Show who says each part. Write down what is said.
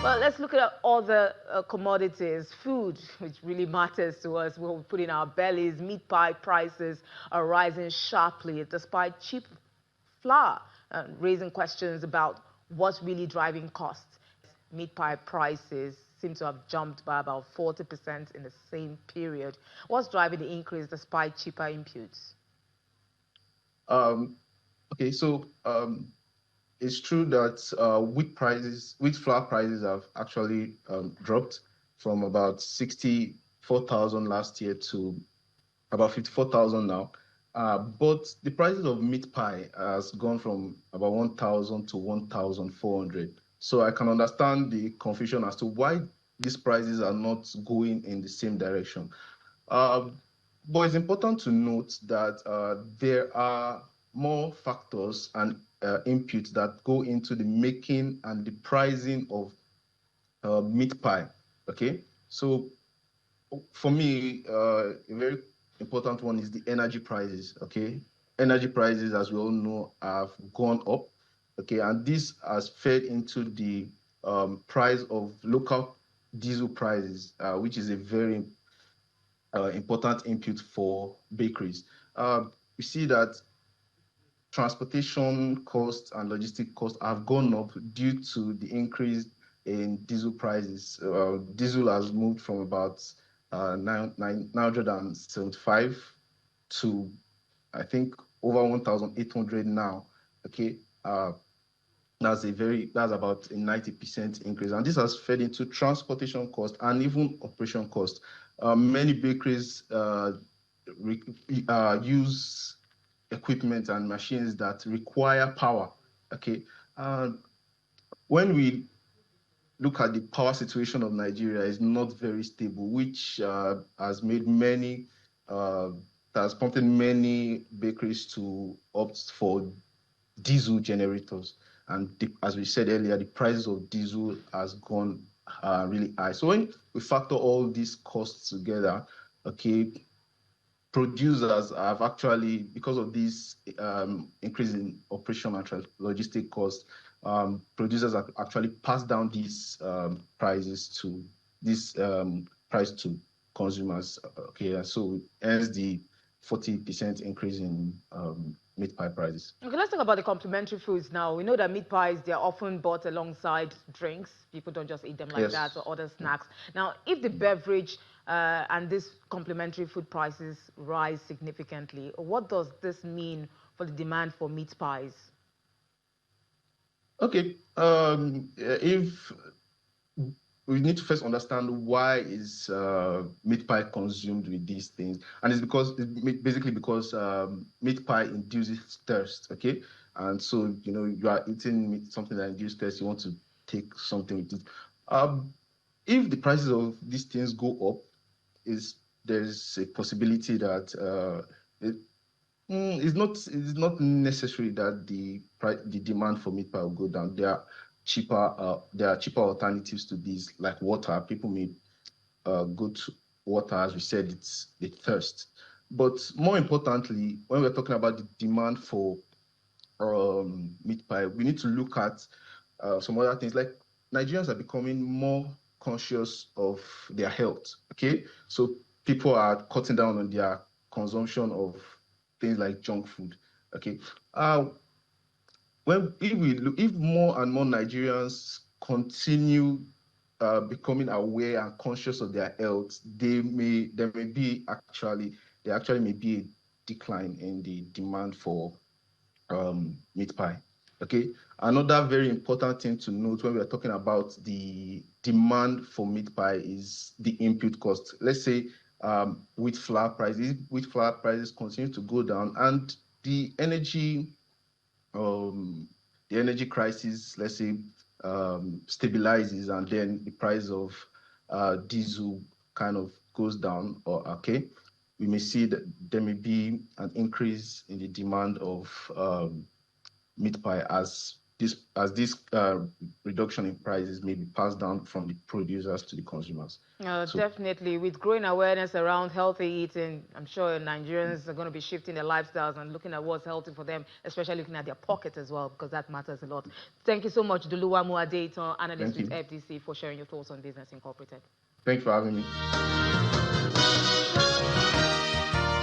Speaker 1: Well, let's look at other commodities. Food, which really matters to us, what we put in our bellies. Meat pie prices are rising sharply despite cheap flour, raising questions about what's really driving costs. Meat pie prices seem to have jumped by about 40% in the same period. What's driving the increase despite cheaper inputs?
Speaker 2: Um, okay, so it's true that wheat flour prices have actually dropped from about 64,000 last year to about 54,000 now. But the prices of meat pie has gone from about 1,000 to 1,400. So I can understand the confusion as to why these prices are not going in the same direction. Uh, but it's important to note that there are more factors and inputs that go into the making and the pricing of meat pie. Okay, so for me, a very important one is the energy prices. Okay, energy prices, as we all know, have gone up. Okay, and this has fed into the price of local diesel prices, which is a very important input for bakeries. We see that transportation costs and logistic costs have gone up due to the increase in diesel prices. Diesel has moved from about 975 to, I think, over 1,800 now. Okay, that's about a 90% increase, and this has fed into transportation cost and even operation cost. Many bakeries use equipment and machines that require power. Okay, uh, when we look at the power situation of Nigeria, is not very stable, which has made many has prompted many bakeries to opt for diesel generators. And as we said earlier, the prices of diesel has gone really high. So when we factor all these costs together, okay, producers have actually, because of this increase in operation and logistic costs, producers have actually passed down these prices to this price to consumers. Okay, and so hence the 40% increase in meat pie prices.
Speaker 1: Okay, let's talk about the complementary foods now. We know that meat pies, they're often bought alongside drinks. People don't just eat them like that,
Speaker 2: Yes.
Speaker 1: or other snacks. Now, if the beverage and these complementary food prices rise significantly, what does this mean for the demand for meat pies?
Speaker 2: Okay. If we need to first understand why is meat pie consumed with these things, and it's basically because meat pie induces thirst. Okay, and so you are eating something that induces thirst. You want to take something with it. If the prices of these things go up, is there's a possibility that it's not necessary that the demand for meat pie will go down. There are cheaper alternatives to these, like water. People may go to water, as we said, it's the thirst. But more importantly, when we're talking about the demand for meat pie, we need to look at some other things. Like, Nigerians are becoming more conscious of their health. Okay, so people are cutting down on their consumption of things like junk food. Okay, if more and more Nigerians continue becoming aware and conscious of their health, there actually may be a decline in the demand for meat pie. Okay. Another very important thing to note when we are talking about the demand for meat pie is the input cost. Let's say wheat flour prices continue to go down, and the energy um, the energy crisis, let's say, stabilizes, and then the price of diesel kind of goes down, or okay, we may see that there may be an increase in the demand of meat pie as this reduction in prices may be passed down from the producers to the consumers. So,
Speaker 1: Definitely. With growing awareness around healthy eating, I'm sure Nigerians are going to be shifting their lifestyles and looking at what's healthy for them, especially looking at their pocket as well, because that matters a lot. Thank you so much, Duluwamu Adeito, analyst
Speaker 2: thank
Speaker 1: with
Speaker 2: you.
Speaker 1: FDC, for sharing your thoughts on Business Incorporated.
Speaker 2: Thanks for having me.